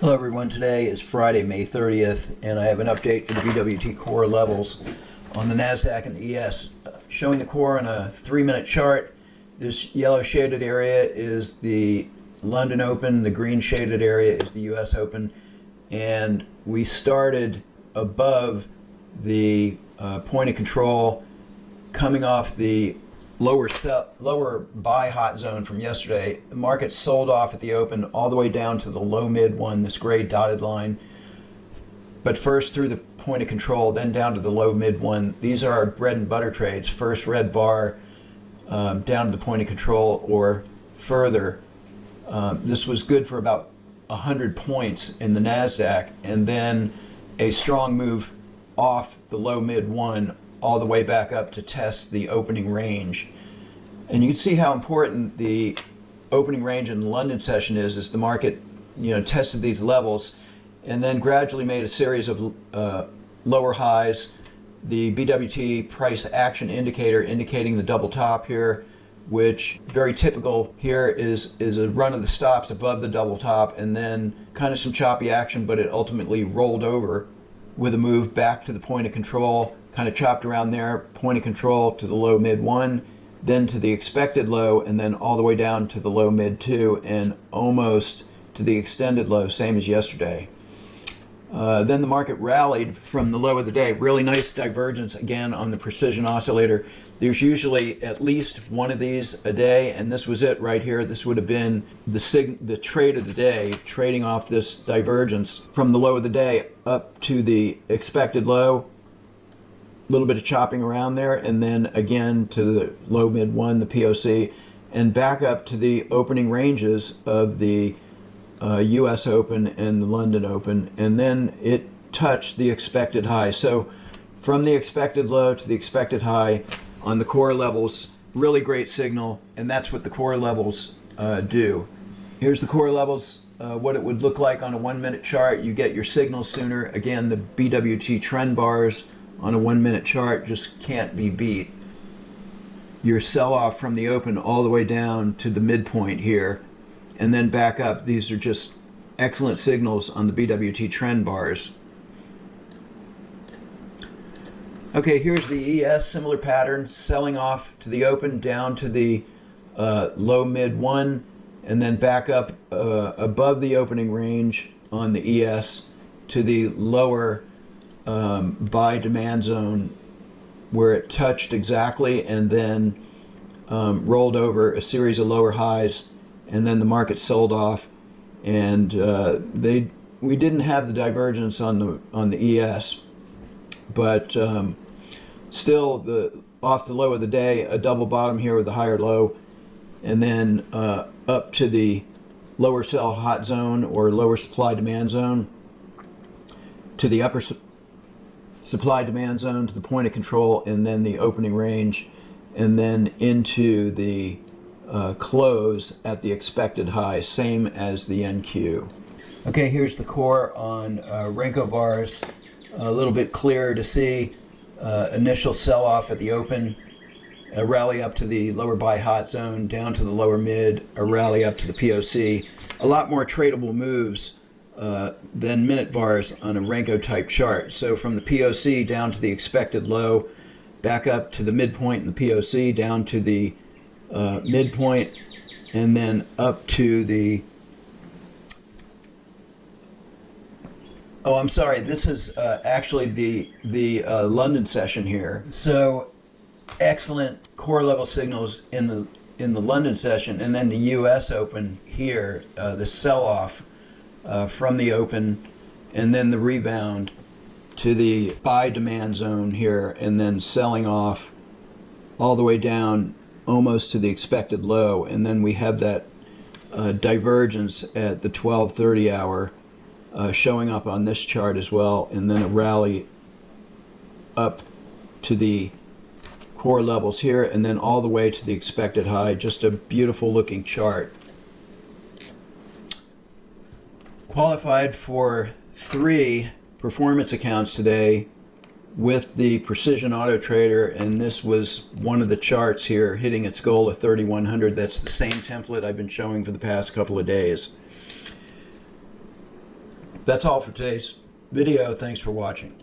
Hello everyone, today is Friday, May 30th, and I have an update for the BWT Core Levels on the NASDAQ and the ES. Showing the core on a 3-minute chart. This yellow shaded area is the London Open, the green shaded area is the US Open, and we started above the point of control coming off the lower buy hot zone from yesterday. The market sold off at the open all the way down to the low mid one, this gray dotted line. But first through the point of control, then down to the low mid one. These are our bread and butter trades. First red bar down to the point of control or further. This was good for about 100 points in the NASDAQ, and then a strong move off the low mid one all the way back up to test the opening range. And you can see how important the opening range in the London session is as the market tested these levels and then gradually made a series of lower highs. The BWT price action indicator indicating the double top here, which very typical here is a run of the stops above the double top and then kind of some choppy action, but it ultimately rolled over with a move back to the point of control, kind of chopped around there, point of control to the low mid one, then to the expected low, and then all the way down to the low mid two, and almost to the extended low, same as yesterday. Then the market rallied from the low of the day. Really nice divergence again on the precision oscillator. There's usually at least one of these a day, and this was it right here. This would have been the trade of the day, trading off this divergence from the low of the day up to the expected low. A little bit of chopping around there, and then again to the low mid one, the POC, and back up to the opening ranges of the US Open and the London Open, and then it touched the expected high. So from the expected low to the expected high on the core levels, really great signal, and that's what the core levels do. Here's the core levels, what it would look like on a 1-minute chart. You get your signals sooner. Again, the BWT trend bars on a 1-minute chart just can't be beat. Your sell-off from the open all the way down to the midpoint here, and then back up. These are just excellent signals on the BWT trend bars. Okay, here's the ES, similar pattern, selling off to the open, down to the low mid one, and then back up above the opening range on the ES to the lower buy demand zone where it touched exactly and then rolled over a series of lower highs, and then the market sold off, and we didn't have the divergence on the ES, but still off the low of the day, a double bottom here with a higher low, and then up to the lower sell hot zone or lower supply demand zone, to the upper supply demand zone, to the point of control, and then the opening range, and then into the close at the expected high, same as the NQ. Okay, here's the core on Renko bars, a little bit clearer to see. Initial sell-off at the open, a rally up to the lower buy hot zone, down to the lower mid, a rally up to the POC. A lot more tradable moves than minute bars on a Renko type chart. So from the POC down to the expected low, back up to the midpoint in the POC, down to the midpoint, and then up to the this is actually the London session here. So excellent core level signals in the London session, and then the US Open here, the sell-off from the open, and then the rebound to the buy demand zone here, and then selling off all the way down almost to the expected low, and then we have that divergence at the 12:30 hour showing up on this chart as well, and then a rally up to the core levels here, and then all the way to the expected high. Just a beautiful looking chart. Qualified for 3 performance accounts today with the Precision Autotrader, and this was one of the charts here hitting its goal of 3100. That's the same template I've been showing for the past couple of days. That's all for today's video. Thanks for watching.